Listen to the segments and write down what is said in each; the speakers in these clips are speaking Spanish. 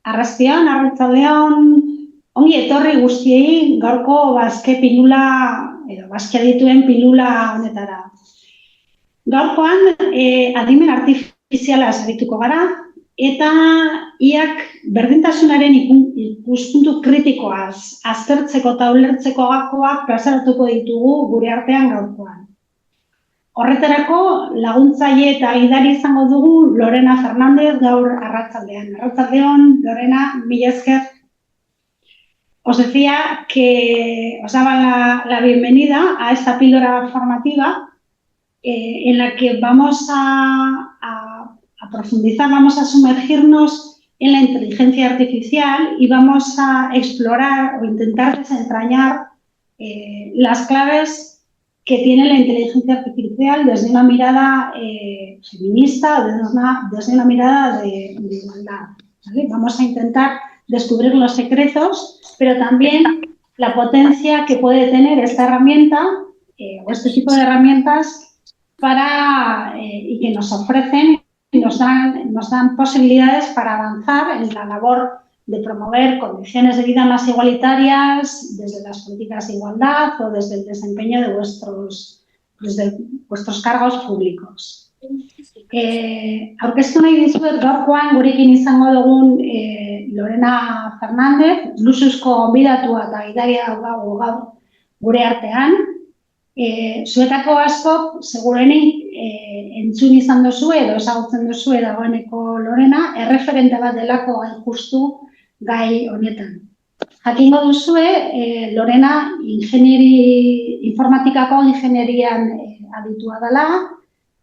Arrastion, arratzaldeon, ongi etorri guztiei gaurko bazke pilula, edo bazke dituen pilula honetara. Gaurkoan, adimen artifiziala arituko gara, eta iak berdintasunaren ikuspuntu kritikoaz aztertzeko eta ulertzeko gakoak plazaratuko ditugu gure artean gaurkoan. Horretarako, laguntzaile eta gidari izango dugu Lorena Fernández gaur arratzaldean. Arratzaldeon, Lorena, mila esker. Os decía que os daba la bienvenida a esta píldora formativa en la que vamos a profundizar, vamos a sumergirnos en la inteligencia artificial y vamos a explorar o intentar desentrañar las claves que tiene la inteligencia artificial desde una mirada feminista, desde una mirada de igualdad. ¿Vale? Vamos a intentar descubrir los secretos, pero también la potencia que puede tener esta herramienta o este tipo de herramientas y que nos ofrecen y nos dan posibilidades para avanzar en la labor de promover condiciones de vida más igualitarias desde las políticas de igualdad o desde el desempeño de vuestros cargos públicos. Aurkeztu nahi dizuet gaurkoan gurekin izango dugun Lorena Fernández, luxuzko gonbidatua eta gidaria daukagu gaur gure artean. Zuetako askok, segurenik, entzun izan duzue edo ezagutzen duzue dagoeneko Lorena, erreferente bat delako hain justu gai honetan. Jakingo duzue, Lorena informatikako ingenierian aditua dela,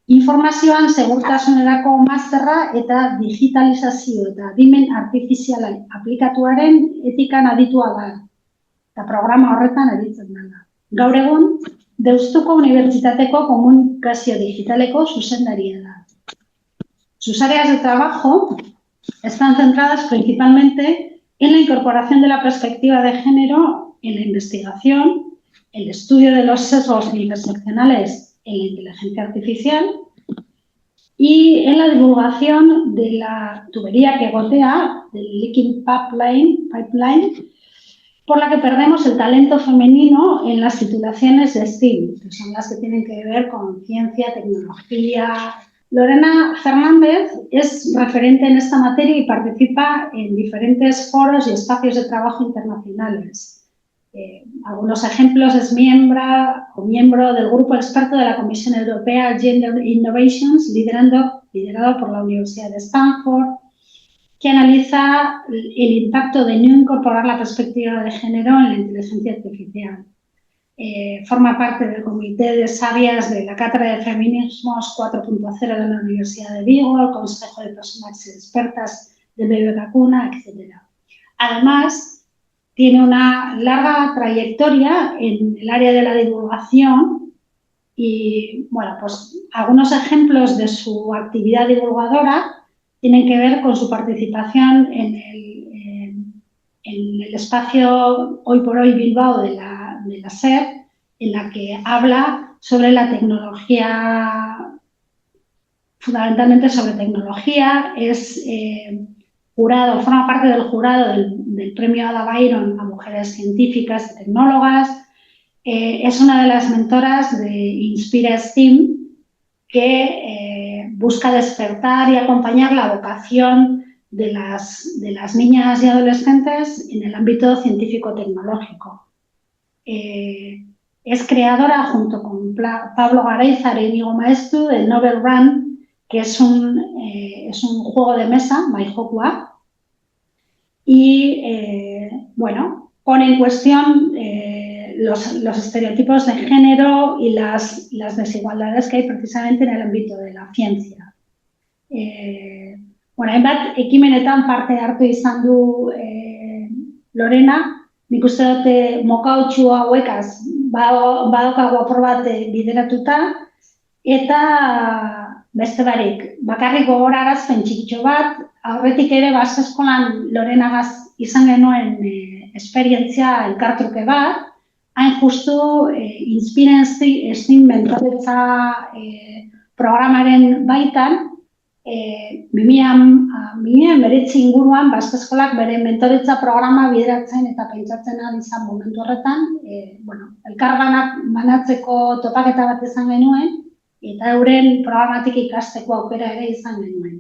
informazioan segurtasunerako masterra eta digitalizazio eta adimen artifiziala aplikatuaren etikan aditua da. Eta programa horretan aditzen dela. Gaur egun, Deustuko Unibertsitateko Komunikazio Digitaleko zuzendaria da. Sus áreas de trabajo están centradas principalmente en la incorporación de la perspectiva de género en la investigación, el estudio de los sesgos interseccionales en la inteligencia artificial y en la divulgación de la tubería que gotea, del leaking pipeline, por la que perdemos el talento femenino en las titulaciones de STEAM, que son las que tienen que ver con ciencia, tecnología. Lorena Fernández es referente en esta materia y participa en diferentes foros y espacios de trabajo internacionales. Algunos ejemplos, es miembro del grupo experto de la Comisión Europea Gender Innovations, liderado por la Universidad de Stanford, que analiza el impacto de no incorporar la perspectiva de género en la inteligencia artificial. Forma parte del comité de sabias de la Cátedra de Feminismos 4.0 de la Universidad de Vigo, el Consejo de Personas Expertas de BBK, etc. Además, tiene una larga trayectoria en el área de la divulgación y, bueno, pues algunos ejemplos de su actividad divulgadora tienen que ver con su participación en el espacio Hoy por Hoy Bilbao de la SER, en la que habla sobre la tecnología, fundamentalmente sobre tecnología, forma parte del jurado del premio Ada Byron a mujeres científicas y tecnólogas, es una de las mentoras de Inspira STEAM, que busca despertar y acompañar la vocación de las niñas y adolescentes en el ámbito científico-tecnológico. Es creadora, junto con Pablo Garayzar y Íñigo Maestu, del Novel Run, que es un juego de mesa, Maihokua, y, bueno, pone en cuestión los estereotipos de género y las desigualdades que hay precisamente en el ámbito de la ciencia. Bueno, hainbat ekimenetan parte hartu izan du Lorena, nik uste dute mokautxu hauekaz badaukagu apur bat bideratuta, eta beste barik, bakarrik gogorarazpen txikitxo bat, aurretik ere base eskolan Lorenagaz izan genuen esperientzia elkartruke bat, hain justu Inspira STEAM mentoretza programaren baitan, 2019 inguruan, eskolak bere mentoretza programa bideratzen eta pentsatzen ari izan momentu horretan, elkarganak banatzeko topaketa bat izan genuen, eta euren programatik ikasteko aukera ere izan genuen.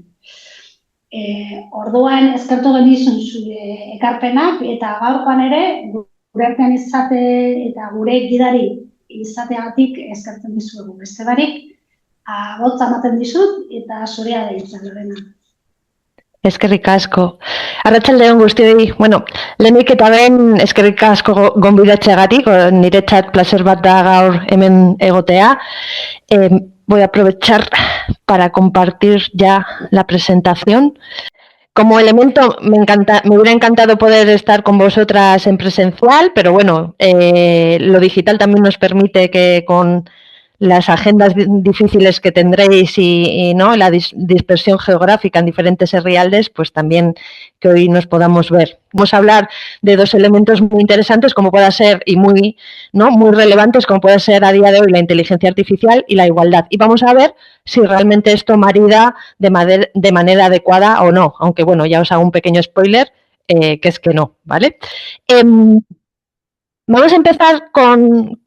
Orduan eskertu genizun zure ekarpenak, eta gaurkoan ere, gure artean izate eta gure gidari izateagatik eskertzen dizuegu. Beste barik, botza ematen dizut eta zurea da hitza, Lorena. Eskerrik asko. Arratsalde on guztioi. Bueno, lehenik eta behin eskerrik asko gonbidatzeagatik, niretzat plazer bat da gaur hemen egotea. Voy a aprovechar para compartir ya la presentación. Como elemento, me hubiera encantado poder estar con vosotras en presencial, pero bueno, lo digital también nos permite que con las agendas difíciles que tendréis y ¿no? La dispersión geográfica en diferentes herrialdes, pues también que hoy nos podamos ver. Vamos a hablar de dos elementos muy interesantes, como pueda ser, y muy relevantes, como puede ser a día de hoy la inteligencia artificial y la igualdad. Y vamos a ver si realmente esto marida de manera adecuada o no, aunque bueno, ya os hago un pequeño spoiler, que es que no, ¿vale? Vamos a empezar con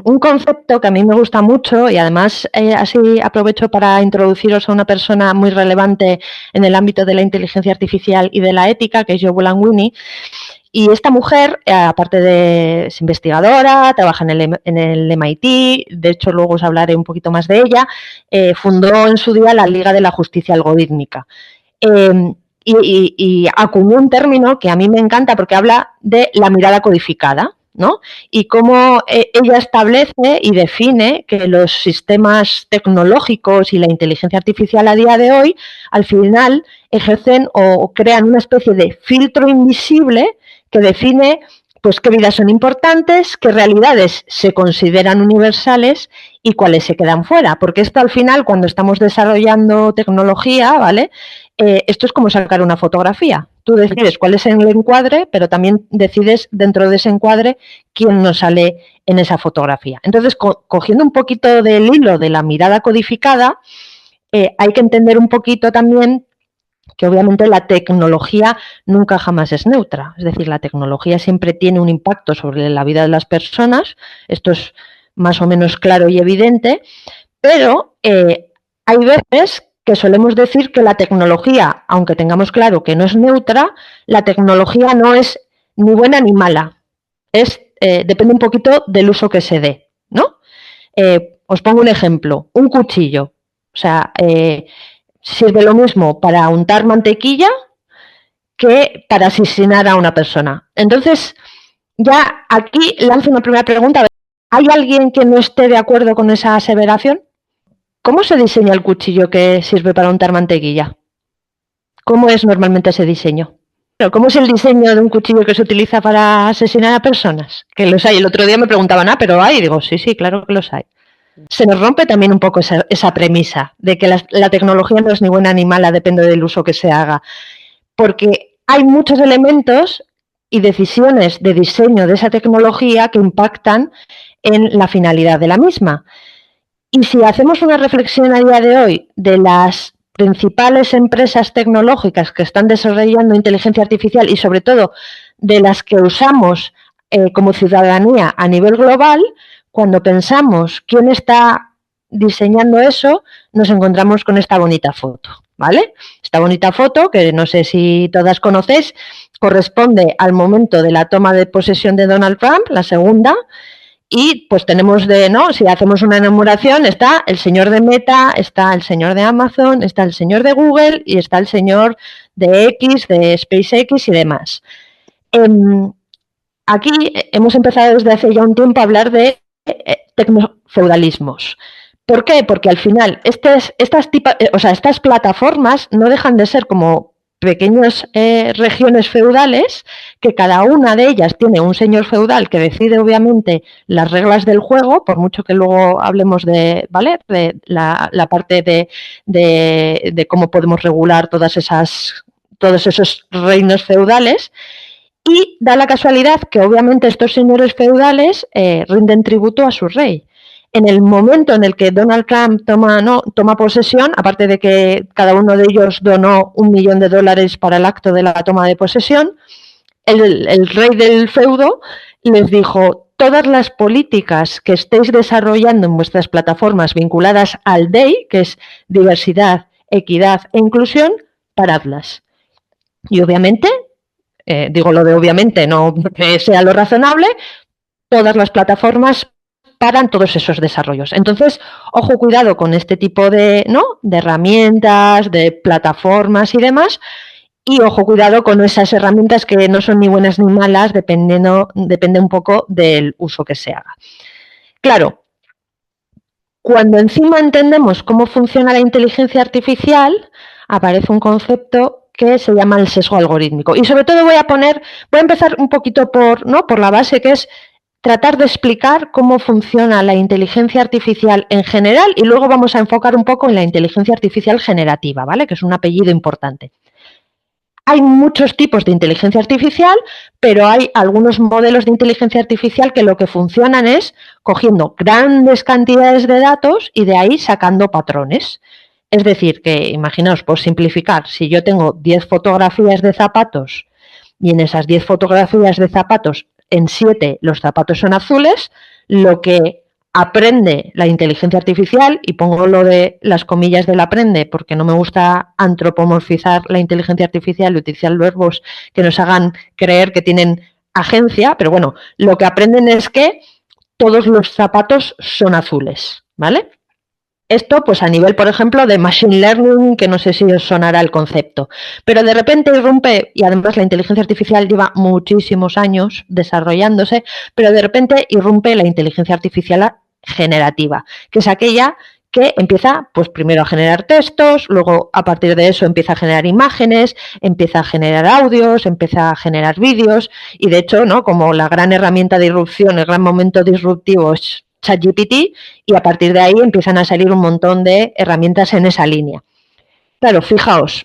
un concepto que a mí me gusta mucho y además así aprovecho para introduciros a una persona muy relevante en el ámbito de la inteligencia artificial y de la ética, que es Jo Buolamwini. Y esta mujer, aparte de es investigadora, trabaja en el MIT, de hecho luego os hablaré un poquito más de ella, fundó en su día la Liga de la Justicia Algorítmica. Y acuñó un término que a mí me encanta porque habla de la mirada codificada, ¿no? Y cómo ella establece y define que los sistemas tecnológicos y la inteligencia artificial a día de hoy, al final, ejercen o crean una especie de filtro invisible que define pues qué vidas son importantes, qué realidades se consideran universales y cuáles se quedan fuera. Porque esto al final, cuando estamos desarrollando tecnología, ¿vale? Esto es como sacar una fotografía. Tú decides cuál es el encuadre, pero también decides dentro de ese encuadre quién nos sale en esa fotografía. Entonces, cogiendo un poquito del hilo de la mirada codificada, hay que entender un poquito también que obviamente la tecnología nunca jamás es neutra. Es decir, la tecnología siempre tiene un impacto sobre la vida de las personas. Esto es más o menos claro y evidente, pero hay veces que solemos decir que la tecnología, aunque tengamos claro que no es neutra, la tecnología no es ni buena ni mala. Depende un poquito del uso que se dé, ¿no? Os pongo un ejemplo, un cuchillo. O sea, sirve lo mismo para untar mantequilla que para asesinar a una persona. Entonces, ya aquí lanzo una primera pregunta. ¿Hay alguien que no esté de acuerdo con esa aseveración? ¿Cómo se diseña el cuchillo que sirve para untar mantequilla? ¿Cómo es normalmente ese diseño? ¿Cómo es el diseño de un cuchillo que se utiliza para asesinar a personas? Que los hay. El otro día me preguntaban, pero hay. Y digo, sí, claro que los hay. Se nos rompe también un poco esa premisa de que la tecnología no es ni buena ni mala, depende del uso que se haga. Porque hay muchos elementos y decisiones de diseño de esa tecnología que impactan en la finalidad de la misma. Y si hacemos una reflexión a día de hoy de las principales empresas tecnológicas que están desarrollando inteligencia artificial y sobre todo de las que usamos como ciudadanía a nivel global, cuando pensamos quién está diseñando eso, nos encontramos con esta bonita foto, ¿vale? Esta bonita foto, que no sé si todas conocéis, corresponde al momento de la toma de posesión de Donald Trump, la segunda, y pues tenemos si hacemos una enumeración, está el señor de Meta, está el señor de Amazon, está el señor de Google y está el señor de X, de SpaceX y demás. Aquí hemos empezado desde hace ya un tiempo a hablar de tecnofeudalismos. ¿Por qué? Porque al final estas plataformas no dejan de ser como pequeñas regiones feudales, que cada una de ellas tiene un señor feudal que decide obviamente las reglas del juego, por mucho que luego hablemos de la parte de cómo podemos regular todos esos reinos feudales. Y da la casualidad que obviamente estos señores feudales rinden tributo a su rey. en el momento en el que Donald Trump toma posesión, aparte de que cada uno de ellos donó $1 millón para el acto de la toma de posesión, el rey del feudo les dijo: todas las políticas que estéis desarrollando en vuestras plataformas vinculadas al DEI, que es diversidad, equidad e inclusión, paradlas. Y obviamente, digo lo de obviamente, no que sea lo razonable, todas las plataformas paran todos esos desarrollos. Entonces, ojo, cuidado con este tipo de herramientas, de plataformas y demás, y ojo, cuidado con esas herramientas que no son ni buenas ni malas, depende un poco del uso que se haga. Claro, cuando encima entendemos cómo funciona la inteligencia artificial, aparece un concepto que se llama el sesgo algorítmico. Y sobre todo voy a empezar un poquito por la base, que es tratar de explicar cómo funciona la inteligencia artificial en general, y luego vamos a enfocar un poco en la inteligencia artificial generativa, ¿vale? Que es un apellido importante. Hay muchos tipos de inteligencia artificial, pero hay algunos modelos de inteligencia artificial que lo que funcionan es cogiendo grandes cantidades de datos y de ahí sacando patrones. Es decir, que imaginaos, por simplificar, si yo tengo 10 fotografías de zapatos y en esas 10 fotografías de zapatos, en 7 los zapatos son azules, lo que aprende la inteligencia artificial, y pongo lo de las comillas del aprende porque no me gusta antropomorfizar la inteligencia artificial y utilizar verbos que nos hagan creer que tienen agencia, pero bueno, lo que aprenden es que todos los zapatos son azules, ¿vale? Esto, pues a nivel, por ejemplo, de machine learning, que no sé si os sonará el concepto, pero de repente irrumpe, y además la inteligencia artificial lleva muchísimos años desarrollándose, pero de repente irrumpe la inteligencia artificial generativa, que es aquella que empieza, pues primero a generar textos, luego a partir de eso empieza a generar imágenes, empieza a generar audios, empieza a generar vídeos, y de hecho, ¿no?, como la gran herramienta de irrupción, el gran momento disruptivo es ChatGPT, y a partir de ahí empiezan a salir un montón de herramientas en esa línea. Claro, fijaos,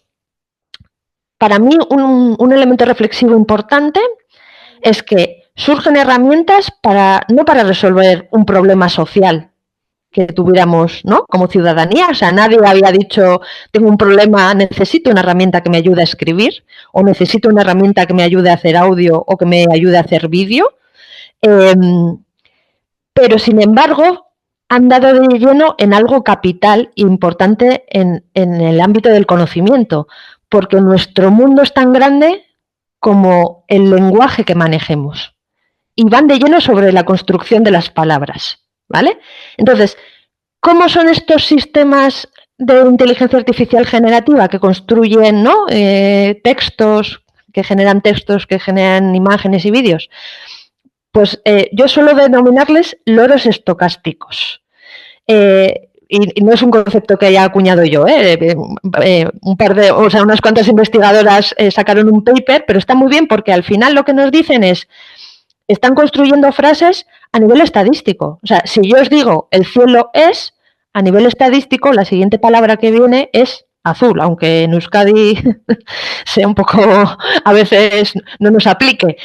para mí un elemento reflexivo importante es que surgen herramientas no para resolver un problema social que tuviéramos, ¿no?, como ciudadanía. O sea, nadie había dicho: tengo un problema, necesito una herramienta que me ayude a escribir, o necesito una herramienta que me ayude a hacer audio o que me ayude a hacer vídeo. Pero, sin embargo, han dado de lleno en algo capital e importante en el ámbito del conocimiento, porque nuestro mundo es tan grande como el lenguaje que manejemos, y van de lleno sobre la construcción de las palabras, ¿vale? Entonces, ¿cómo son estos sistemas de inteligencia artificial generativa que construyen, ¿no?, textos, que generan imágenes y vídeos? Pues yo suelo denominarles loros estocásticos. Y no es un concepto que haya acuñado yo, unas cuantas investigadoras sacaron un paper, pero está muy bien porque al final lo que nos dicen es: están construyendo frases a nivel estadístico. O sea, si yo os digo el cielo es, a nivel estadístico la siguiente palabra que viene es azul, aunque en Euskadi sea un poco, a veces no nos aplique.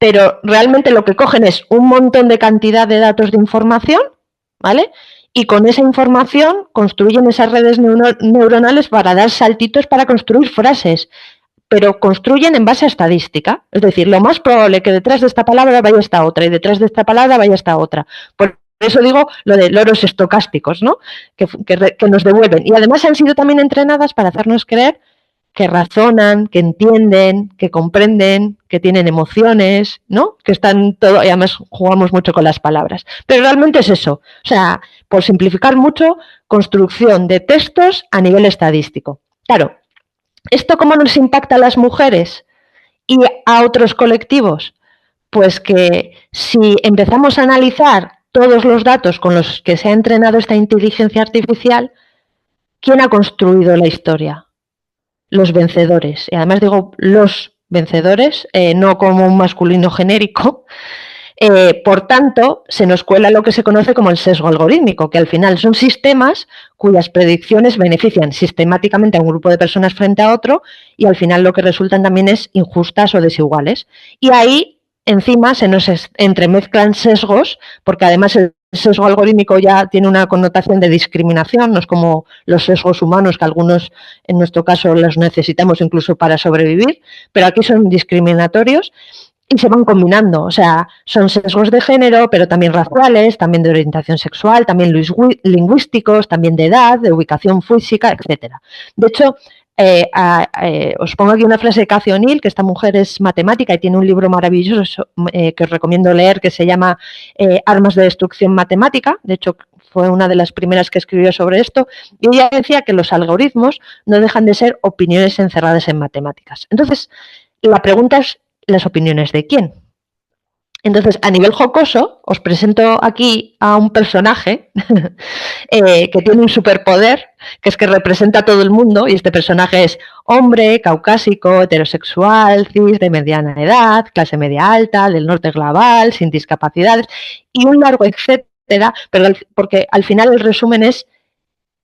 Pero realmente lo que cogen es un montón de cantidad de datos de información, ¿vale? Y con esa información construyen esas redes neuronales para dar saltitos para construir frases, pero construyen en base a estadística. Es decir, lo más probable es que detrás de esta palabra vaya esta otra y detrás de esta palabra vaya esta otra. Por eso digo lo de loros estocásticos, ¿no?, que nos devuelven. Y además han sido también entrenadas para hacernos creer que razonan, que entienden, que comprenden, que tienen emociones, ¿no?, que están todo, y además jugamos mucho con las palabras. Pero realmente es eso, o sea, por simplificar mucho, construcción de textos a nivel estadístico. Claro, ¿esto cómo nos impacta a las mujeres y a otros colectivos? Pues que si empezamos a analizar todos los datos con los que se ha entrenado esta inteligencia artificial, ¿quién ha construido la historia? Los vencedores. Y además digo los vencedores, no como un masculino genérico. Por tanto, se nos cuela lo que se conoce como el sesgo algorítmico, que al final son sistemas cuyas predicciones benefician sistemáticamente a un grupo de personas frente a otro, y al final lo que resultan también es injustas o desiguales. Y ahí, encima, se nos entremezclan sesgos, porque además el sesgo algorítmico ya tiene una connotación de discriminación, no es como los sesgos humanos, que algunos, en nuestro caso, los necesitamos incluso para sobrevivir, pero aquí son discriminatorios y se van combinando, o sea, son sesgos de género, pero también raciales, también de orientación sexual, también lingüísticos, también de edad, de ubicación física, etcétera. De hecho, os pongo aquí una frase de Cathy O'Neil, que esta mujer es matemática y tiene un libro maravilloso que os recomiendo leer, que se llama Armas de destrucción matemática. De hecho, fue una de las primeras que escribió sobre esto, y ella decía que los algoritmos no dejan de ser opiniones encerradas en matemáticas. Entonces, la pregunta es, ¿las opiniones de quién? Entonces, a nivel jocoso, os presento aquí a un personaje que tiene un superpoder, que es que representa a todo el mundo, y este personaje es hombre, caucásico, heterosexual, cis, de mediana edad, clase media alta, del norte global, sin discapacidades, y un largo etcétera, pero porque al final el resumen es,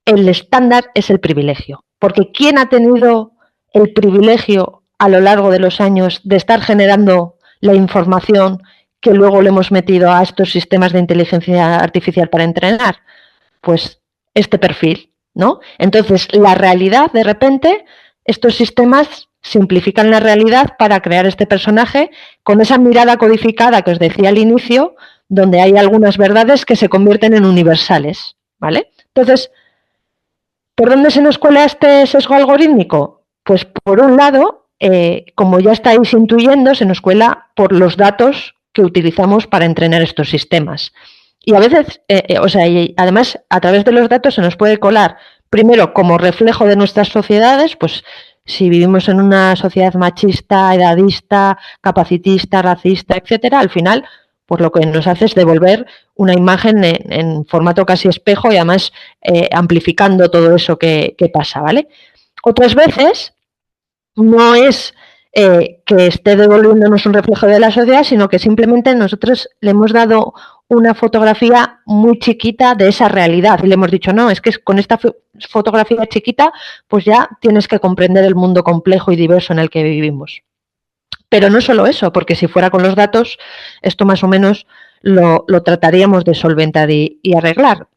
el estándar es el privilegio, porque ¿quién ha tenido el privilegio a lo largo de los años de estar generando la información que luego le hemos metido a estos sistemas de inteligencia artificial para entrenar? Pues este perfil, ¿no? Entonces, la realidad, de repente, estos sistemas simplifican la realidad para crear este personaje con esa mirada codificada que os decía al inicio, donde hay algunas verdades que se convierten en universales, ¿vale? Entonces, ¿por dónde se nos cuela este sesgo algorítmico? Pues por un lado, como ya estáis intuyendo, se nos cuela por los datos que utilizamos para entrenar estos sistemas. Y a veces, y además, a través de los datos se nos puede colar, primero, como reflejo de nuestras sociedades, pues si vivimos en una sociedad machista, edadista, capacitista, racista, etcétera, al final, pues lo que nos hace es devolver una imagen en formato casi espejo y además amplificando todo eso que pasa, ¿vale? Otras veces no es que esté devolviéndonos un reflejo de la sociedad, sino que simplemente nosotros le hemos dado una fotografía muy chiquita de esa realidad y le hemos dicho, no, es que con esta fotografía chiquita pues ya tienes que comprender el mundo complejo y diverso en el que vivimos. Pero no solo eso, porque si fuera con los datos, esto más o menos lo trataríamos de solventar y arreglar.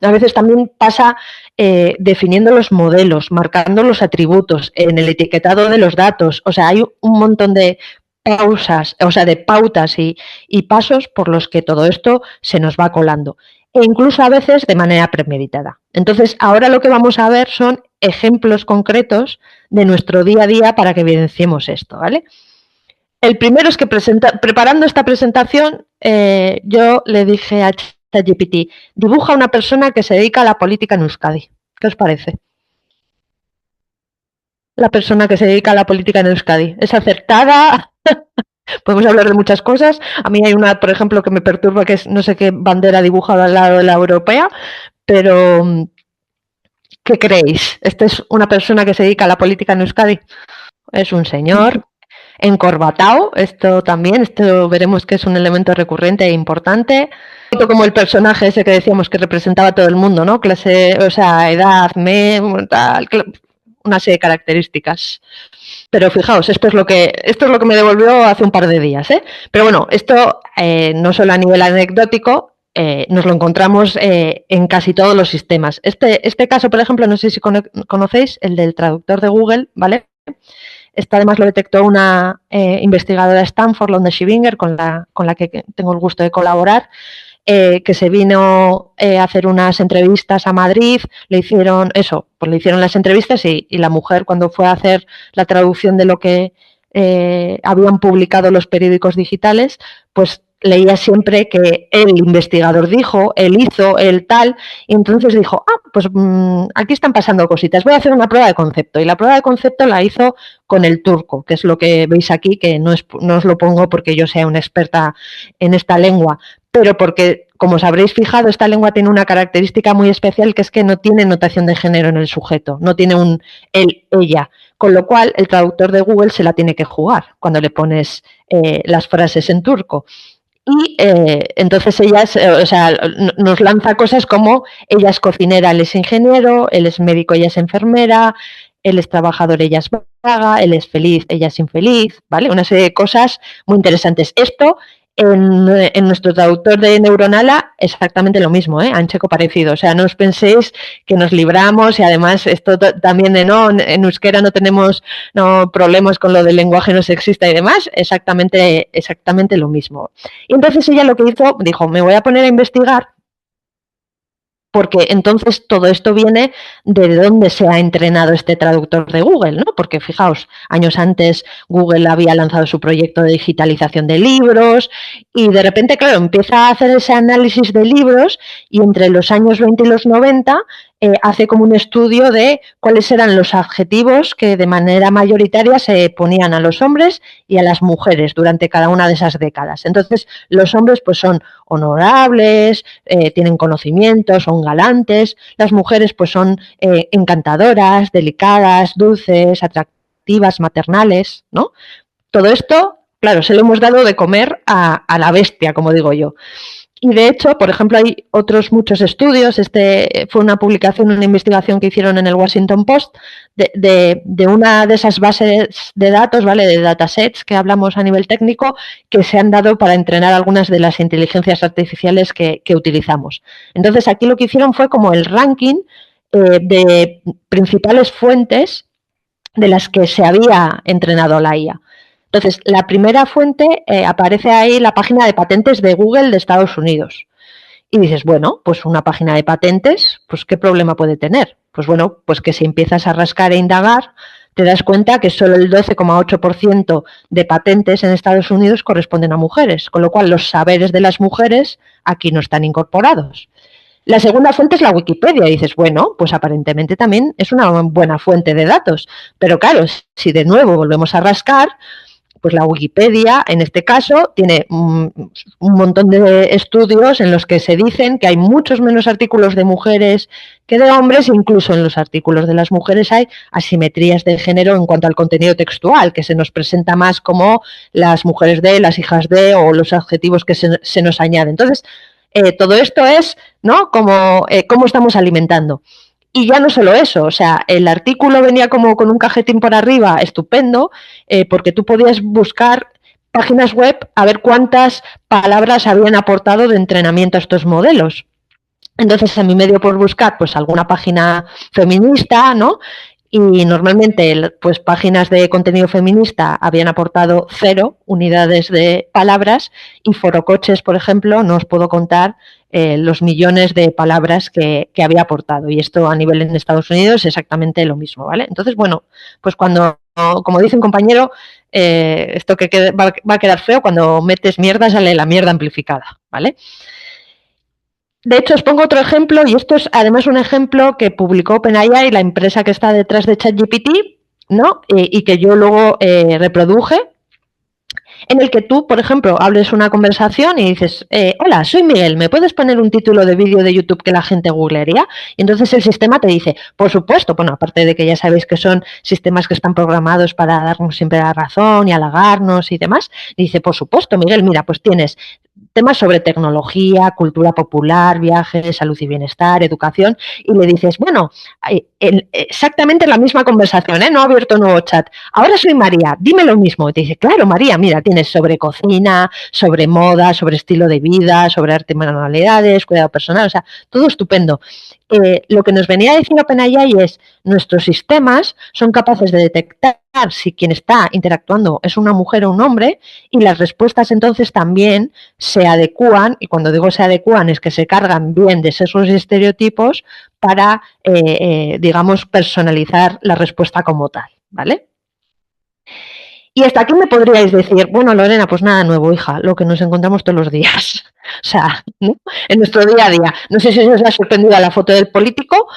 A veces también pasa definiendo los modelos, marcando los atributos, en el etiquetado de los datos. O sea, hay un montón de pausas, o sea, de pautas y pasos por los que todo esto se nos va colando. E incluso a veces de manera premeditada. Entonces, ahora lo que vamos a ver son ejemplos concretos de nuestro día a día para que evidenciemos esto, ¿vale? El primero es que preparando esta presentación, yo le dije a ChatGPT, dibuja una persona que se dedica a la política en Euskadi. ¿Qué os parece? La persona que se dedica a la política en Euskadi. ¿Es acertada? Podemos hablar de muchas cosas. A mí hay una, por ejemplo, que me perturba, que es no sé qué bandera dibujada al lado de la europea, pero ¿qué creéis? ¿Esta es una persona que se dedica a la política en Euskadi? Es un señor encorbatado, esto veremos que es un elemento recurrente e importante, como el personaje ese que decíamos que representaba a todo el mundo, ¿no? Clase, o sea, edad, tal, una serie de características. Pero fijaos, esto es lo que me devolvió hace un par de días, ¿eh? Pero bueno, esto no solo a nivel anecdótico, nos lo encontramos en casi todos los sistemas. Este caso, por ejemplo, no sé si conocéis, el del traductor de Google, ¿vale? Esto además lo detectó una investigadora de Stanford, Londa Shivinger, con la que tengo el gusto de colaborar, que se vino a hacer unas entrevistas a Madrid, le hicieron las entrevistas y la mujer, cuando fue a hacer la traducción de lo que habían publicado los periódicos digitales, pues leía siempre que el investigador dijo, él hizo, él tal, y entonces dijo, pues aquí están pasando cositas, voy a hacer una prueba de concepto, y la prueba de concepto la hizo con el turco, que es lo que veis aquí, que no os lo pongo porque yo sea una experta en esta lengua, pero porque, como os habréis fijado, esta lengua tiene una característica muy especial, que es que no tiene notación de género en el sujeto, no tiene un él, ella, con lo cual el traductor de Google se la tiene que jugar cuando le pones las frases en turco. Y entonces ella nos lanza cosas como ella es cocinera, él es ingeniero, él es médico, ella es enfermera, él es trabajador, ella es vaga, él es feliz, ella es infeliz, ¿vale? Una serie de cosas muy interesantes. Esto En nuestro traductor de Neuronala exactamente lo mismo, ¿eh? Ancheco parecido. O sea, no os penséis que nos libramos y además esto también de no, en euskera no tenemos problemas con lo del lenguaje no sexista y demás, exactamente lo mismo. Y entonces ella lo que hizo, dijo, me voy a poner a investigar, porque entonces todo esto viene de dónde se ha entrenado este traductor de Google, ¿no? Porque fijaos, años antes Google había lanzado su proyecto de digitalización de libros y de repente, claro, empieza a hacer ese análisis de libros y entre los años 20 y los 90 hace como un estudio de cuáles eran los adjetivos que de manera mayoritaria se ponían a los hombres y a las mujeres durante cada una de esas décadas. Entonces, los hombres pues son honorables, tienen conocimientos, son galantes, las mujeres pues son encantadoras, delicadas, dulces, atractivas, maternales, ¿no? Todo esto, claro, se lo hemos dado de comer a la bestia, como digo yo. Y de hecho, por ejemplo, hay otros muchos estudios. Este fue una publicación, una investigación que hicieron en el Washington Post de una de esas bases de datos, ¿vale? De datasets que hablamos a nivel técnico, que se han dado para entrenar algunas de las inteligencias artificiales que utilizamos. Entonces, aquí lo que hicieron fue como el ranking de principales fuentes de las que se había entrenado la IA. Entonces, la primera fuente aparece ahí la página de patentes de Google de Estados Unidos. Y dices, bueno, pues una página de patentes, pues ¿qué problema puede tener? Pues bueno, pues que si empiezas a rascar e indagar, te das cuenta que solo el 12,8% de patentes en Estados Unidos corresponden a mujeres, con lo cual los saberes de las mujeres aquí no están incorporados. La segunda fuente es la Wikipedia. Y dices, bueno, pues aparentemente también es una buena fuente de datos. Pero claro, si de nuevo volvemos a rascar, pues la Wikipedia, en este caso, tiene un montón de estudios en los que se dicen que hay muchos menos artículos de mujeres que de hombres, incluso en los artículos de las mujeres hay asimetrías de género en cuanto al contenido textual, que se nos presenta más como las mujeres de, las hijas de, o los adjetivos que se nos añaden. Entonces, todo esto es, ¿no?, como cómo estamos alimentando. Y ya no solo eso, o sea, el artículo venía como con un cajetín por arriba estupendo, porque tú podías buscar páginas web a ver cuántas palabras habían aportado de entrenamiento a estos modelos. Entonces a mí me dio por buscar pues alguna página feminista, ¿no? Y normalmente pues páginas de contenido feminista habían aportado 0 unidades de palabras y Forocoches, por ejemplo, no os puedo contar los millones de palabras que había aportado. Y esto a nivel en Estados Unidos es exactamente lo mismo, ¿vale? Entonces, bueno, pues cuando, como dice un compañero, esto que va a quedar feo, cuando metes mierda sale la mierda amplificada, ¿vale? De hecho, os pongo otro ejemplo, y esto es además un ejemplo que publicó OpenAI, la empresa que está detrás de ChatGPT, ¿no? Y que yo luego reproduje, en el que tú, por ejemplo, hables una conversación y dices, hola, soy Miguel, ¿me puedes poner un título de vídeo de YouTube que la gente googlearía? Y entonces el sistema te dice, por supuesto, bueno, aparte de que ya sabéis que son sistemas que están programados para darnos siempre la razón y halagarnos y demás, dice, por supuesto, Miguel, mira, pues tienes temas sobre tecnología, cultura popular, viajes, salud y bienestar, educación, y le dices, bueno, exactamente la misma conversación, no ha abierto un nuevo chat. Ahora soy María, dime lo mismo. Y te dice, claro, María, mira, tienes sobre cocina, sobre moda, sobre estilo de vida, sobre arte y manualidades, cuidado personal, o sea, todo estupendo. Lo que nos venía a decir OpenAI es, nuestros sistemas son capaces de detectar si quien está interactuando es una mujer o un hombre, y las respuestas entonces también se adecúan, y cuando digo se adecúan es que se cargan bien de sesgos y estereotipos para, digamos, personalizar la respuesta como tal, ¿vale? Y hasta aquí me podríais decir, bueno, Lorena, pues nada nuevo, hija, lo que nos encontramos todos los días. O sea, ¿no?, en nuestro día a día. No sé si os ha sorprendido la foto del político,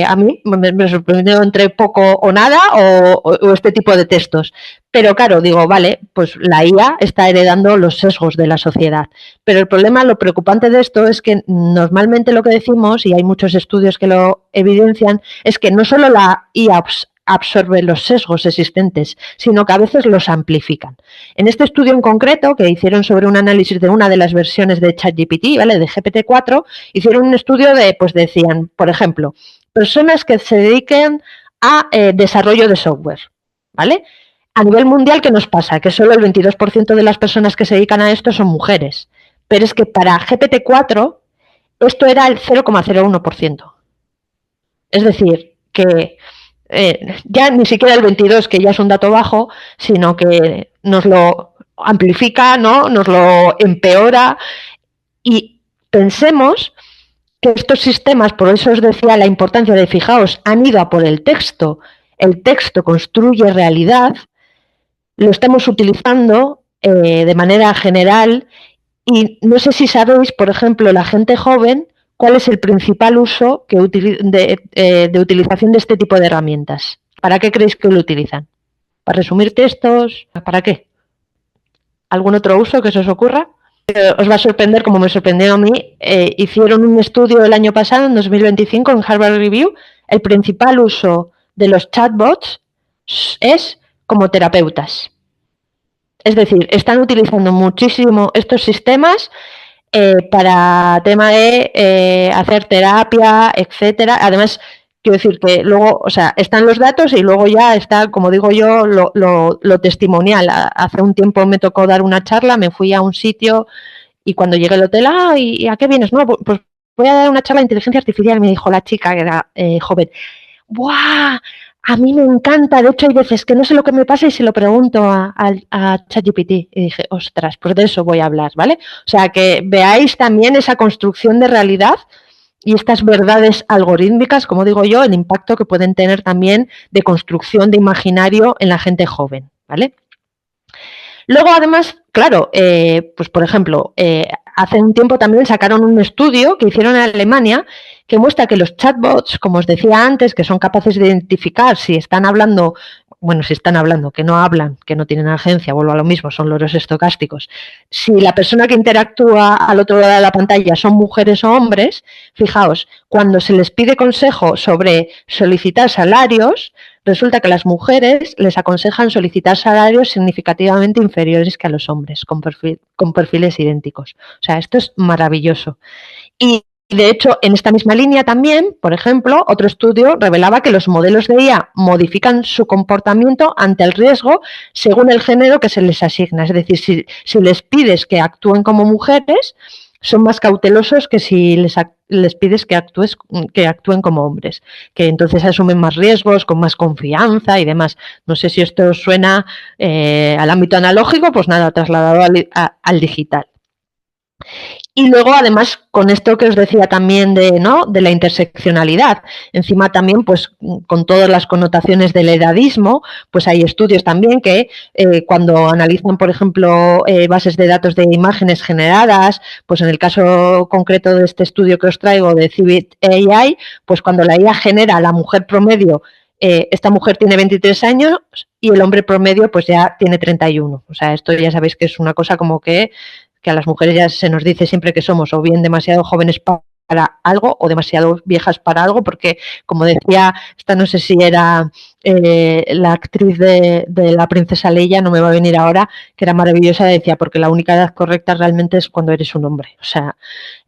a mí me sorprendió entre poco o nada, o este tipo de textos. Pero claro, digo, vale, pues la IA está heredando los sesgos de la sociedad. Pero el problema, lo preocupante de esto es que normalmente lo que decimos, y hay muchos estudios que lo evidencian, es que no solo la IA absorbe los sesgos existentes, sino que a veces los amplifican. En este estudio en concreto, que hicieron sobre un análisis de una de las versiones de ChatGPT, ¿vale?, de GPT-4, hicieron un estudio de, pues decían, por ejemplo, personas que se dediquen a desarrollo de software, ¿vale? A nivel mundial, ¿qué nos pasa? Que solo el 22% de las personas que se dedican a esto son mujeres. Pero es que para GPT-4 esto era el 0,01%. Es decir, que ya ni siquiera el 22, que ya es un dato bajo, sino que nos lo amplifica, ¿no? Nos lo empeora. Y pensemos que estos sistemas, por eso os decía la importancia de, fijaos, han ido a por el texto construye realidad, lo estamos utilizando de manera general y no sé si sabéis, por ejemplo, la gente joven, cuál es el principal uso de utilización de este tipo de herramientas. ¿Para qué creéis que lo utilizan? ¿Para resumir textos? ¿Para qué? ¿Algún otro uso que se os ocurra? Os va a sorprender, como me sorprendió a mí. Hicieron un estudio el año pasado, en 2025, en Harvard Review. El principal uso de los chatbots es como terapeutas. Es decir, están utilizando muchísimo estos sistemas para tema de hacer terapia, etcétera. Además, quiero decir que luego, o sea, están los datos y luego ya está, como digo yo, lo testimonial. Hace un tiempo me tocó dar una charla, me fui a un sitio y cuando llegué al hotel, ¿y a qué vienes? No, pues voy a dar una charla de inteligencia artificial, me dijo la chica, que era joven. ¡Buah! A mí me encanta, de hecho hay veces que no sé lo que me pasa y se lo pregunto a ChatGPT y dije, ostras, pues de eso voy a hablar, ¿vale? O sea, que veáis también esa construcción de realidad y estas verdades algorítmicas, como digo yo, el impacto que pueden tener también de construcción de imaginario en la gente joven, ¿vale? Luego, además, claro, pues por ejemplo, hace un tiempo también sacaron un estudio que hicieron en Alemania que muestra que los chatbots, como os decía antes, que son capaces de identificar si están hablando, bueno, si están hablando, que no hablan, que no tienen agencia, vuelvo a lo mismo, son loros estocásticos. Si la persona que interactúa al otro lado de la pantalla son mujeres o hombres, fijaos, cuando se les pide consejo sobre solicitar salarios, resulta que las mujeres les aconsejan solicitar salarios significativamente inferiores que a los hombres, con perfiles idénticos. O sea, esto es maravilloso. Y de hecho, en esta misma línea también, por ejemplo, otro estudio revelaba que los modelos de IA modifican su comportamiento ante el riesgo según el género que se les asigna. Es decir, si les pides que actúen como mujeres, son más cautelosos que si les pides que actúen como hombres, que entonces asumen más riesgos, con más confianza y demás. No sé si esto suena al ámbito analógico, pues nada, trasladado al digital. Y luego, además, con esto que os decía también de la interseccionalidad, encima también, pues, con todas las connotaciones del edadismo, pues hay estudios también que cuando analizan, por ejemplo, bases de datos de imágenes generadas, pues en el caso concreto de este estudio que os traigo de Civit AI, pues cuando la IA genera a la mujer promedio, esta mujer tiene 23 años y el hombre promedio pues ya tiene 31. O sea, esto ya sabéis que es una cosa como que a las mujeres ya se nos dice siempre que somos o bien demasiado jóvenes para algo o demasiado viejas para algo, porque como decía, esta no sé si era la actriz de la princesa Leia, no me va a venir ahora, que era maravillosa, decía, porque la única edad correcta realmente es cuando eres un hombre. O sea,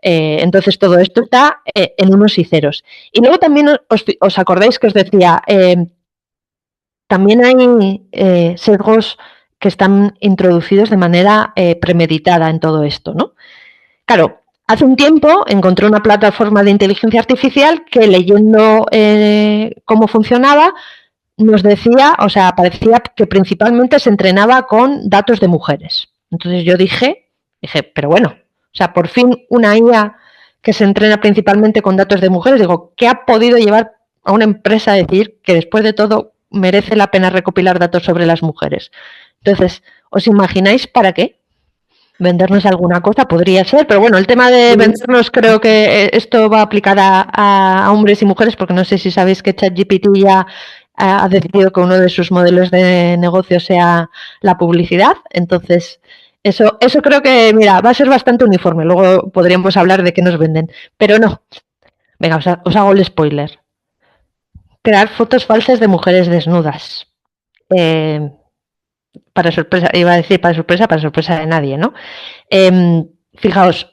entonces todo esto está en unos y ceros. Y luego también os acordáis que os decía, también hay sesgos que están introducidos de manera premeditada en todo esto, ¿no? Claro, hace un tiempo encontré una plataforma de inteligencia artificial que leyendo cómo funcionaba nos decía, o sea, parecía que principalmente se entrenaba con datos de mujeres. Entonces yo dije, pero bueno, o sea, por fin una IA que se entrena principalmente con datos de mujeres, digo, ¿qué ha podido llevar a una empresa a decir que después de todo merece la pena recopilar datos sobre las mujeres? Entonces, ¿os imagináis para qué? ¿Vendernos alguna cosa? Podría ser, pero bueno, el tema de vendernos creo que esto va a aplicar a hombres y mujeres, porque no sé si sabéis que ChatGPT ya ha decidido que uno de sus modelos de negocio sea la publicidad, entonces eso creo que, mira, va a ser bastante uniforme, luego podríamos hablar de qué nos venden, pero no. Venga, os hago el spoiler. Crear fotos falsas de mujeres desnudas. Para sorpresa, iba a decir para sorpresa de nadie, ¿no? Fijaos,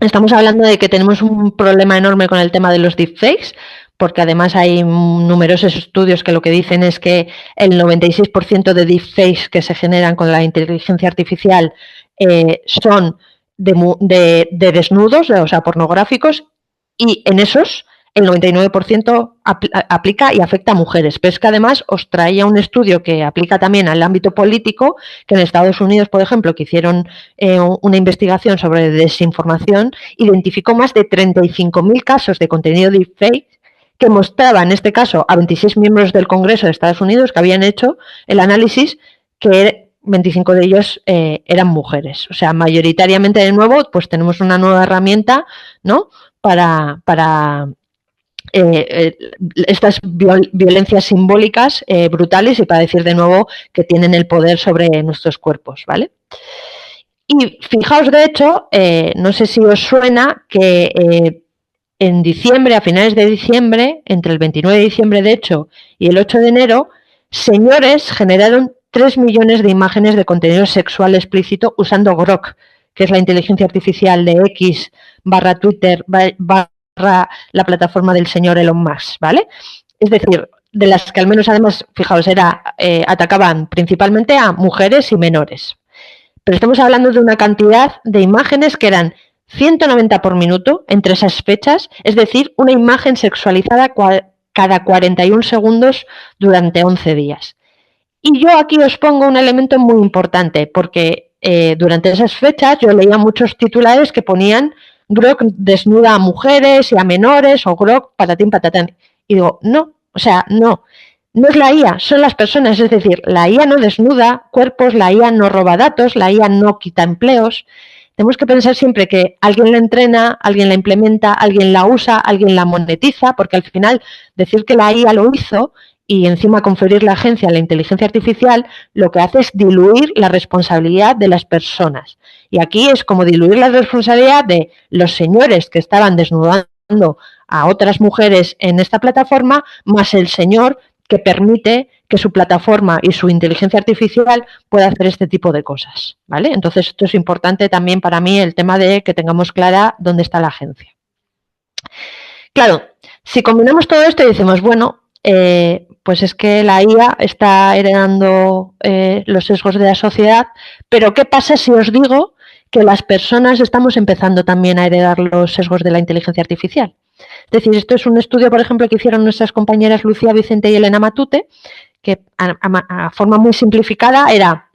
estamos hablando de que tenemos un problema enorme con el tema de los deepfakes, porque además hay numerosos estudios que lo que dicen es que el 96% de deepfakes que se generan con la inteligencia artificial son de desnudos, o sea, pornográficos, y en esos el 99% aplica y afecta a mujeres. Pero es que además os traía un estudio que aplica también al ámbito político, que en Estados Unidos, por ejemplo, que hicieron una investigación sobre desinformación, identificó más de 35.000 casos de contenido deepfake que mostraba, en este caso, a 26 miembros del Congreso de Estados Unidos que habían hecho el análisis, que 25 de ellos eran mujeres. O sea, mayoritariamente, de nuevo, pues tenemos una nueva herramienta, ¿no?, para estas violencias simbólicas brutales, y para decir de nuevo que tienen el poder sobre nuestros cuerpos, ¿vale? Y fijaos, de hecho, no sé si os suena que en diciembre, a finales de diciembre, entre el 29 de diciembre, de hecho, y el 8 de enero, señores generaron 3 millones de imágenes de contenido sexual explícito usando Grok, que es la inteligencia artificial de X / Twitter / la plataforma del señor Elon Musk, ¿vale? Es decir, de las que al menos, además, fijaos, atacaban principalmente a mujeres y menores. Pero estamos hablando de una cantidad de imágenes que eran 190 por minuto entre esas fechas, es decir, una imagen sexualizada cada 41 segundos durante 11 días. Y yo aquí os pongo un elemento muy importante, porque durante esas fechas yo leía muchos titulares que ponían Grok desnuda a mujeres y a menores, o Grok patatín patatán. Y digo, no, o sea, no es la IA, son las personas. Es decir, la IA no desnuda cuerpos, la IA no roba datos, la IA no quita empleos. Tenemos que pensar siempre que alguien la entrena, alguien la implementa, alguien la usa, alguien la monetiza, porque al final decir que la IA lo hizo y encima conferir la agencia a la inteligencia artificial, lo que hace es diluir la responsabilidad de las personas. Y aquí es como diluir la responsabilidad de los señores que estaban desnudando a otras mujeres en esta plataforma, más el señor que permite que su plataforma y su inteligencia artificial pueda hacer este tipo de cosas, ¿vale? Entonces, esto es importante también para mí, el tema de que tengamos clara dónde está la agencia. Claro, si combinamos todo esto y decimos, bueno, pues es que la IA está heredando los sesgos de la sociedad, pero ¿qué pasa si os digo que las personas estamos empezando también a heredar los sesgos de la inteligencia artificial? Es decir, esto es un estudio, por ejemplo, que hicieron nuestras compañeras Lucía Vicente y Elena Matute, que a forma muy simplificada era,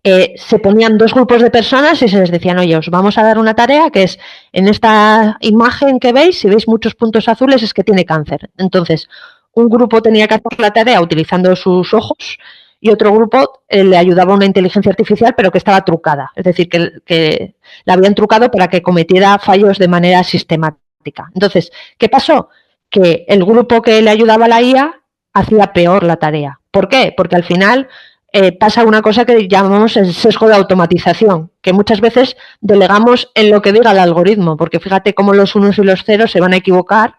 se ponían dos grupos de personas y se les decían, oye, os vamos a dar una tarea que es, en esta imagen que veis, si veis muchos puntos azules es que tiene cáncer. Entonces, un grupo tenía que hacer la tarea utilizando sus ojos y otro grupo le ayudaba una inteligencia artificial, pero que estaba trucada. Es decir, que la habían trucado para que cometiera fallos de manera sistemática. Entonces, ¿qué pasó? Que el grupo que le ayudaba a la IA hacía peor la tarea. ¿Por qué? Porque al final pasa una cosa que llamamos el sesgo de automatización, que muchas veces delegamos en lo que diga el algoritmo, porque fíjate cómo los unos y los ceros se van a equivocar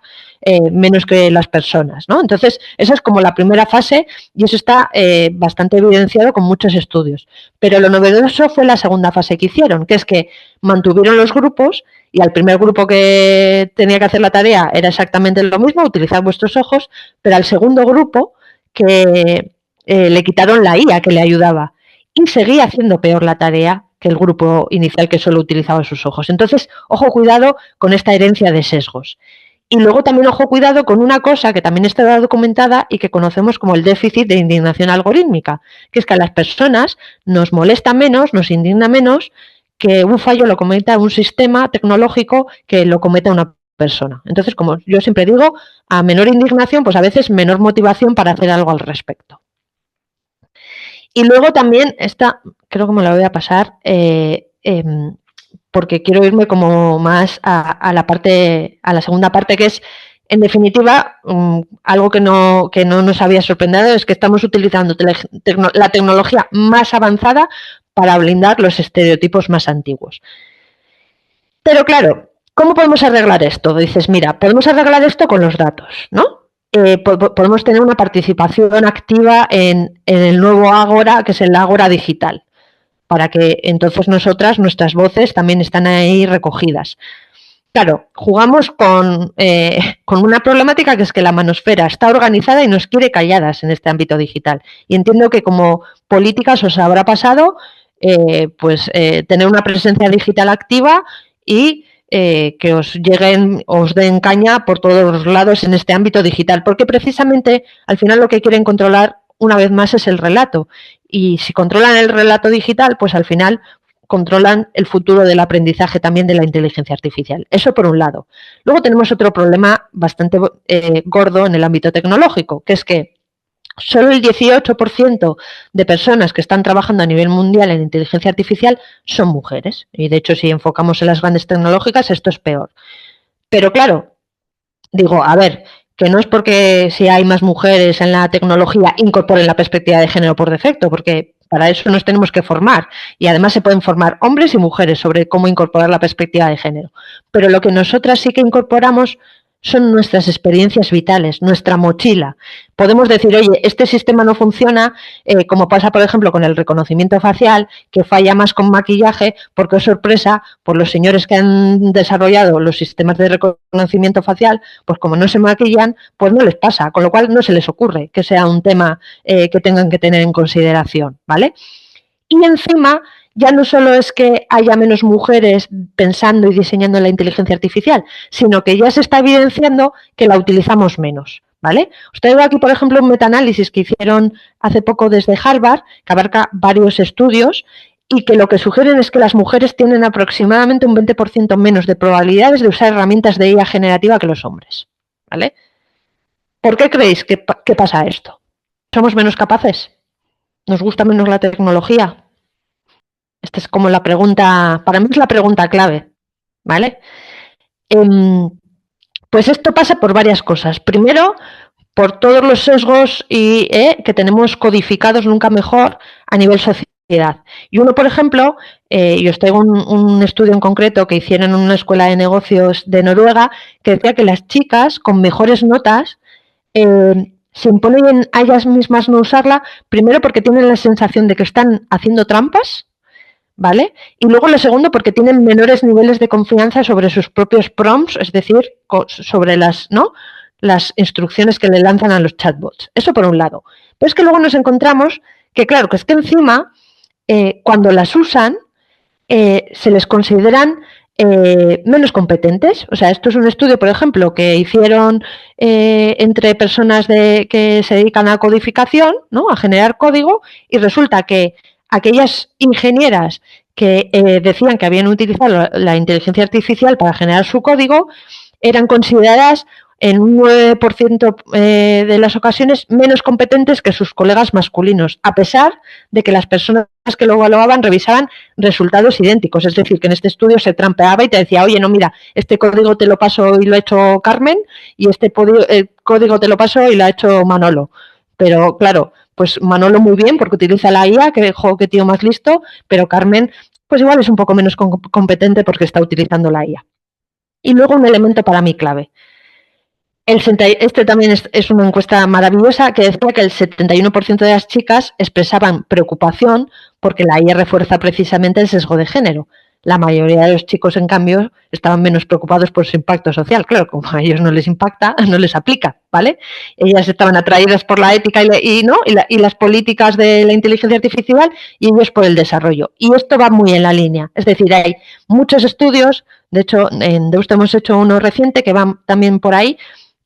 menos que las personas, ¿no? Entonces, esa es como la primera fase y eso está bastante evidenciado con muchos estudios. Pero lo novedoso fue la segunda fase que hicieron, que es que mantuvieron los grupos y al primer grupo que tenía que hacer la tarea era exactamente lo mismo, utilizar vuestros ojos, pero al segundo grupo que le quitaron la IA que le ayudaba y seguía haciendo peor la tarea que el grupo inicial que solo utilizaba sus ojos. Entonces, ojo, cuidado con esta herencia de sesgos. Y luego también, ojo, cuidado con una cosa que también está documentada y que conocemos como el déficit de indignación algorítmica, que es que a las personas nos molesta menos, nos indigna menos que un fallo lo cometa un sistema tecnológico que lo cometa una persona. Entonces, como yo siempre digo, a menor indignación, pues a veces menor motivación para hacer algo al respecto. Y luego también esta, creo que me la voy a pasar, porque quiero irme como más a la segunda parte, que es, en definitiva, algo que no nos había sorprendido, es que estamos utilizando la tecnología más avanzada para blindar los estereotipos más antiguos. Pero claro, ¿cómo podemos arreglar esto? Dices, mira, podemos arreglar esto con los datos, ¿no? Podemos tener una participación activa en el nuevo Ágora, que es el Ágora digital, para que entonces nuestras voces también están ahí recogidas. Claro, jugamos con una problemática que es que la manosfera está organizada y nos quiere calladas en este ámbito digital. Y entiendo que como políticas os habrá pasado tener una presencia digital activa y que os lleguen, os den caña por todos los lados en este ámbito digital, porque precisamente al final lo que quieren controlar una vez más es el relato. Y si controlan el relato digital, pues al final controlan el futuro del aprendizaje también de la inteligencia artificial. Eso por un lado. Luego tenemos otro problema bastante gordo en el ámbito tecnológico, que es que solo el 18% de personas que están trabajando a nivel mundial en inteligencia artificial son mujeres. Y de hecho, si enfocamos en las grandes tecnológicas, esto es peor. Pero claro, digo, a ver, que no es porque si hay más mujeres en la tecnología incorporen la perspectiva de género por defecto, porque para eso nos tenemos que formar. Y además se pueden formar hombres y mujeres sobre cómo incorporar la perspectiva de género. Pero lo que nosotras sí que incorporamos son nuestras experiencias vitales, nuestra mochila. Podemos decir, oye, este sistema no funciona, como pasa, por ejemplo, con el reconocimiento facial, que falla más con maquillaje, porque es sorpresa, por los señores que han desarrollado los sistemas de reconocimiento facial, pues como no se maquillan, pues no les pasa, con lo cual no se les ocurre que sea un tema que tengan que tener en consideración, ¿vale? Y encima, ya no solo es que haya menos mujeres pensando y diseñando la inteligencia artificial, sino que ya se está evidenciando que la utilizamos menos, ¿vale? Os traigo aquí, por ejemplo, un metaanálisis que hicieron hace poco desde Harvard, que abarca varios estudios y que lo que sugieren es que las mujeres tienen aproximadamente un 20% menos de probabilidades de usar herramientas de IA generativa que los hombres, ¿vale? ¿Por qué creéis que pasa esto? ¿Somos menos capaces? ¿Nos gusta menos la tecnología? Esta es como la pregunta, para mí es la pregunta clave, ¿vale? Pues esto pasa por varias cosas. Primero, por todos los sesgos que tenemos codificados, nunca mejor, a nivel sociedad. Y uno, por ejemplo, y os traigo un estudio en concreto que hicieron en una escuela de negocios de Noruega, que decía que las chicas con mejores notas se imponen a ellas mismas no usarla, primero porque tienen la sensación de que están haciendo trampas, ¿vale? Y luego lo segundo, porque tienen menores niveles de confianza sobre sus propios prompts, es decir, sobre las instrucciones que le lanzan a los chatbots. Eso por un lado. Pero es que luego nos encontramos que, claro, que es que encima, cuando las usan, se les consideran menos competentes. O sea, esto es un estudio, por ejemplo, que hicieron entre personas que se dedican a codificación, ¿no? A generar código, y resulta que aquellas ingenieras que decían que habían utilizado la inteligencia artificial para generar su código eran consideradas en un 9% de las ocasiones menos competentes que sus colegas masculinos, a pesar de que las personas que lo evaluaban revisaban resultados idénticos. Es decir, que en este estudio se trampeaba y te decía, oye, no, mira, este código te lo paso y lo ha hecho Carmen, y este código te lo paso y lo ha hecho Manolo. Pero claro, pues Manolo muy bien porque utiliza la IA, que qué tío más listo, pero Carmen pues igual es un poco menos competente porque está utilizando la IA. Y luego un elemento para mí clave. Este también es una encuesta maravillosa que decía que el 71% de las chicas expresaban preocupación porque la IA refuerza precisamente el sesgo de género. La mayoría de los chicos, en cambio, estaban menos preocupados por su impacto social. Claro, como a ellos no les impacta, no les aplica, ¿vale? Ellas estaban atraídas por la ética y las políticas de la inteligencia artificial y ellos por el desarrollo. Y esto va muy en la línea. Es decir, hay muchos estudios, de hecho, en Deusto hemos hecho uno reciente que va también por ahí,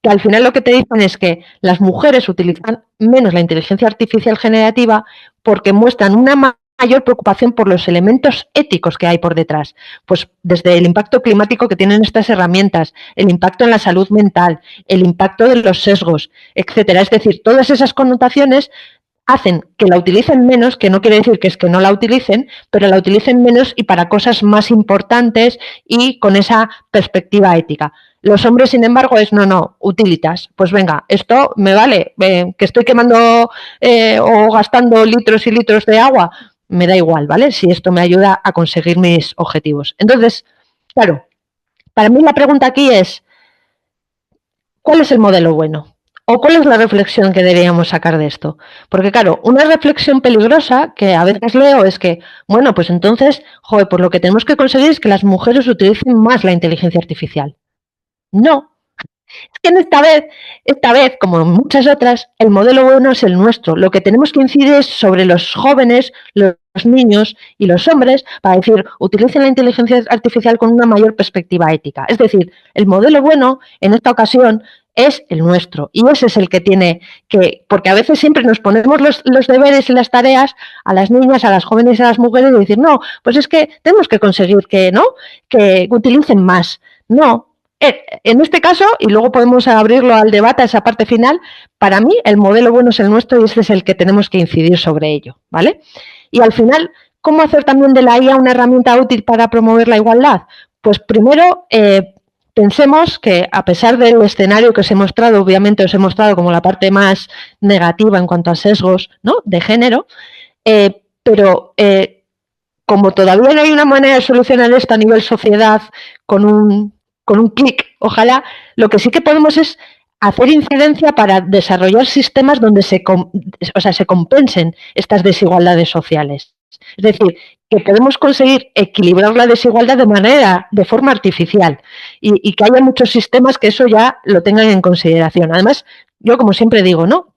que al final lo que te dicen es que las mujeres utilizan menos la inteligencia artificial generativa porque muestran una mayor preocupación por los elementos éticos que hay por detrás, pues desde el impacto climático que tienen estas herramientas, el impacto en la salud mental, el impacto de los sesgos, etcétera. Es decir, todas esas connotaciones hacen que la utilicen menos, que no quiere decir que es que no la utilicen, pero la utilicen menos y para cosas más importantes y con esa perspectiva ética. Los hombres, sin embargo, es no, utilitas. Pues venga, esto me vale, que estoy quemando o gastando litros y litros de agua, me da igual, ¿vale? Si esto me ayuda a conseguir mis objetivos. Entonces, claro, para mí la pregunta aquí es, ¿cuál es el modelo bueno? ¿O cuál es la reflexión que deberíamos sacar de esto? Porque claro, una reflexión peligrosa que a veces leo es que, bueno, pues entonces, joder, pues lo que tenemos que conseguir es que las mujeres utilicen más la inteligencia artificial. No, es que en esta vez, como en muchas otras, el modelo bueno es el nuestro. Lo que tenemos que incidir es sobre los jóvenes, los niños y los hombres para decir, utilicen la inteligencia artificial con una mayor perspectiva ética. Es decir, el modelo bueno, en esta ocasión, es el nuestro. Y ese es el que tiene que, porque a veces siempre nos ponemos los deberes y las tareas a las niñas, a las jóvenes y a las mujeres y decir, no, pues es que tenemos que conseguir que, ¿no? Que utilicen más. No, en este caso, y luego podemos abrirlo al debate, a esa parte final, para mí el modelo bueno es el nuestro y ese es el que tenemos que incidir sobre ello, ¿vale? Y al final, ¿cómo hacer también de la IA una herramienta útil para promover la igualdad? Pues primero, pensemos que a pesar del escenario que os he mostrado, obviamente os he mostrado como la parte más negativa en cuanto a sesgos, ¿no?, de género, pero como todavía no hay una manera de solucionar esto a nivel sociedad con un clic, ojalá, lo que sí que podemos es hacer incidencia para desarrollar sistemas donde se compensen estas desigualdades sociales. Es decir, que podemos conseguir equilibrar la desigualdad de forma artificial y que haya muchos sistemas que eso ya lo tengan en consideración. Además, yo como siempre digo, ¿no?,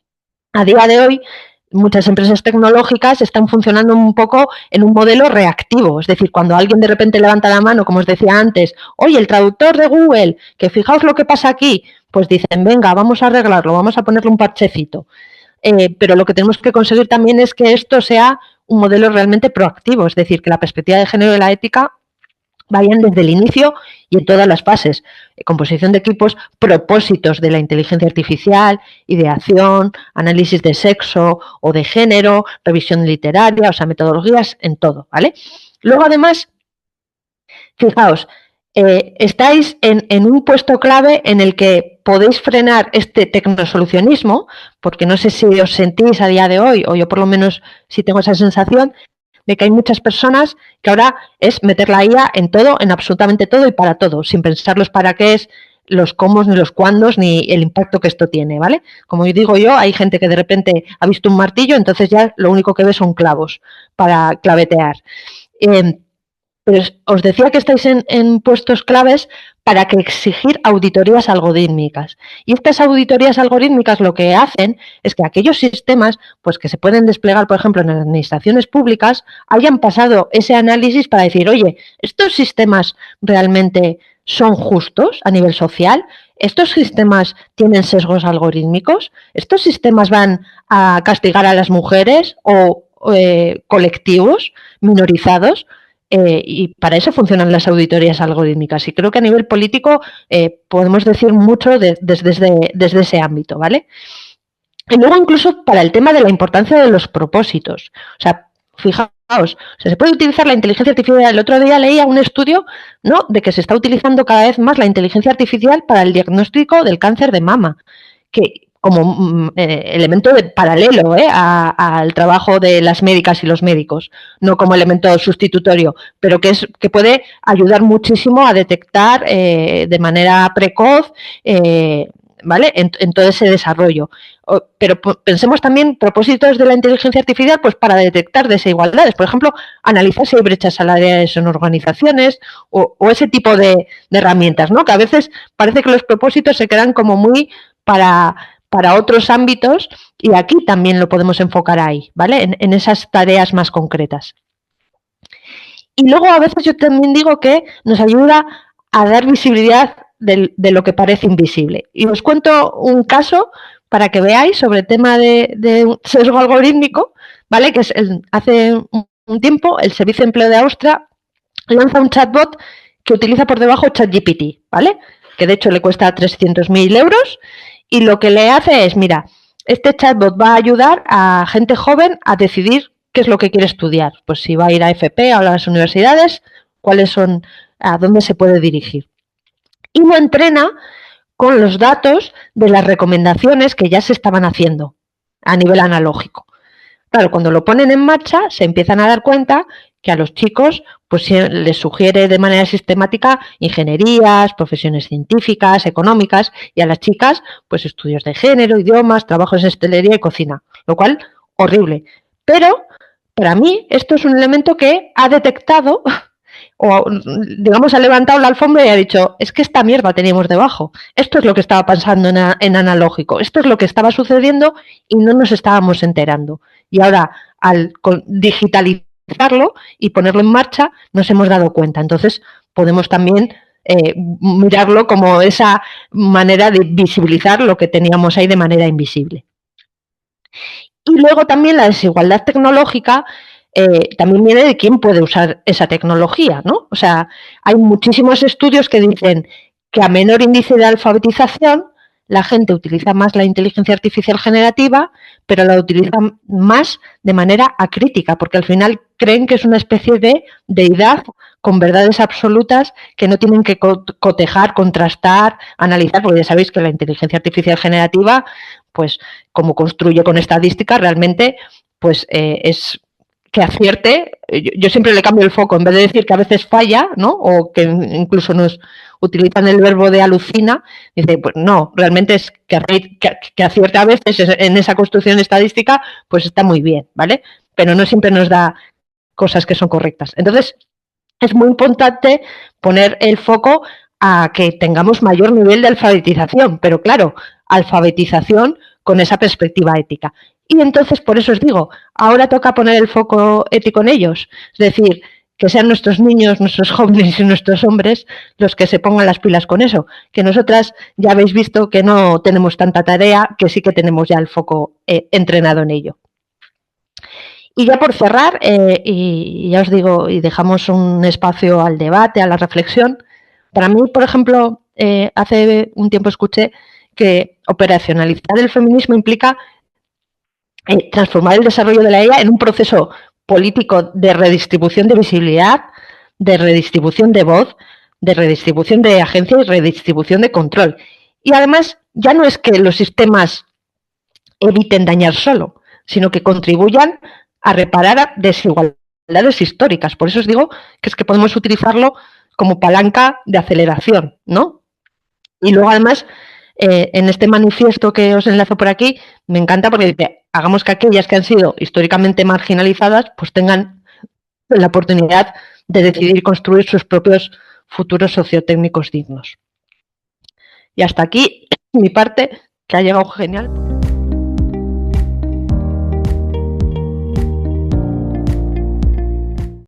a día de hoy muchas empresas tecnológicas están funcionando un poco en un modelo reactivo, es decir, cuando alguien de repente levanta la mano, como os decía antes, oye, el traductor de Google, que fijaos lo que pasa aquí, pues dicen, venga, vamos a arreglarlo, vamos a ponerle un parchecito. Pero lo que tenemos que conseguir también es que esto sea un modelo realmente proactivo, es decir, que la perspectiva de género y la ética vayan desde el inicio y en todas las fases. Composición de equipos, propósitos de la inteligencia artificial, ideación, análisis de sexo o de género, revisión literaria, o sea, metodologías en todo, ¿vale? Luego, además, fijaos, estáis en un puesto clave en el que podéis frenar este tecnosolucionismo, porque no sé si os sentís a día de hoy, o yo por lo menos sí tengo esa sensación, de que hay muchas personas que ahora es meter la IA en todo, en absolutamente todo y para todo, sin pensar los para qué es, los cómo, ni los cuándos, ni el impacto que esto tiene, ¿vale? Como digo yo, hay gente que de repente ha visto un martillo, entonces ya lo único que ve son clavos para clavetear. Pero os decía que estáis en puestos claves para que exigir auditorías algorítmicas. Y estas auditorías algorítmicas lo que hacen es que aquellos sistemas pues que se pueden desplegar, por ejemplo, en administraciones públicas, hayan pasado ese análisis para decir, oye, ¿estos sistemas realmente son justos a nivel social? ¿Estos sistemas tienen sesgos algorítmicos? ¿Estos sistemas van a castigar a las mujeres o colectivos minorizados? Y para eso funcionan las auditorías algorítmicas. Y creo que a nivel político podemos decir mucho desde ese ámbito, ¿vale? Y luego incluso para el tema de la importancia de los propósitos. O sea, fijaos, se puede utilizar la inteligencia artificial. El otro día leía un estudio, ¿no?, de que se está utilizando cada vez más la inteligencia artificial para el diagnóstico del cáncer de mama, que como elemento paralelo al trabajo de las médicas y los médicos, no como elemento sustitutorio, pero que puede ayudar muchísimo a detectar de manera precoz, ¿vale?, en todo ese desarrollo. Pero pensemos también propósitos de la inteligencia artificial pues para detectar desigualdades, por ejemplo, analizar si hay brechas salariales en organizaciones o ese tipo de herramientas, ¿no?, que a veces parece que los propósitos se quedan como muy para otros ámbitos y aquí también lo podemos enfocar ahí, ¿vale?, en esas tareas más concretas. Y luego a veces yo también digo que nos ayuda a dar visibilidad de lo que parece invisible. Y os cuento un caso para que veáis sobre el tema de sesgo algorítmico, ¿vale?, que es hace un tiempo el Servicio de Empleo de Austria lanza un chatbot que utiliza por debajo ChatGPT, ¿vale?, que de hecho le cuesta 300.000 euros. Y lo que le hace es, mira, este chatbot va a ayudar a gente joven a decidir qué es lo que quiere estudiar. Pues si va a ir a FP, a las universidades, cuáles son, a dónde se puede dirigir. Y lo entrena con los datos de las recomendaciones que ya se estaban haciendo a nivel analógico. Claro, cuando lo ponen en marcha, se empiezan a dar cuenta que a los chicos pues les sugiere de manera sistemática ingenierías, profesiones científicas, económicas, y a las chicas pues estudios de género, idiomas, trabajos en hostelería y cocina, lo cual horrible. Pero para mí esto es un elemento que ha detectado o, digamos, ha levantado la alfombra y ha dicho, es que esta mierda teníamos debajo. Esto es lo que estaba pasando en analógico. Esto es lo que estaba sucediendo y no nos estábamos enterando. Y ahora, al digitalizarlo y ponerlo en marcha, nos hemos dado cuenta. Entonces, podemos también mirarlo como esa manera de visibilizar lo que teníamos ahí de manera invisible. Y luego también la desigualdad tecnológica también viene de quién puede usar esa tecnología, ¿no? O sea, hay muchísimos estudios que dicen que a menor índice de alfabetización la gente utiliza más la inteligencia artificial generativa, pero la utiliza más de manera acrítica, porque al final creen que es una especie de deidad con verdades absolutas que no tienen que cotejar, contrastar, analizar, porque ya sabéis que la inteligencia artificial generativa, pues como construye con estadística, realmente pues es que acierte. Yo siempre le cambio el foco, en vez de decir que a veces falla, ¿no? O que incluso nos utilizan el verbo de alucina, dice, pues no, realmente es que acierte a veces en esa construcción estadística, pues está muy bien, ¿vale? Pero no siempre nos da cosas que son correctas. Entonces, es muy importante poner el foco a que tengamos mayor nivel de alfabetización, pero claro, alfabetización con esa perspectiva ética. Y entonces, por eso os digo, ahora toca poner el foco ético en ellos, es decir, que sean nuestros niños, nuestros jóvenes y nuestros hombres los que se pongan las pilas con eso, que nosotras ya habéis visto que no tenemos tanta tarea, que sí que tenemos ya el foco entrenado en ello. Y ya por cerrar, y ya os digo, y dejamos un espacio al debate, a la reflexión, para mí, por ejemplo, hace un tiempo escuché que operacionalizar el feminismo implica transformar el desarrollo de la IA en un proceso político de redistribución de visibilidad, de redistribución de voz, de redistribución de agencia y redistribución de control. Y además, ya no es que los sistemas eviten dañar solo, sino que contribuyan a reparar desigualdades históricas. Por eso os digo que es que podemos utilizarlo como palanca de aceleración, ¿no? Y luego, además, en este manifiesto que os enlazo por aquí, me encanta porque dice, hagamos que aquellas que han sido históricamente marginalizadas, pues tengan la oportunidad de decidir construir sus propios futuros sociotécnicos dignos. Y hasta aquí mi parte, que ha llegado genial.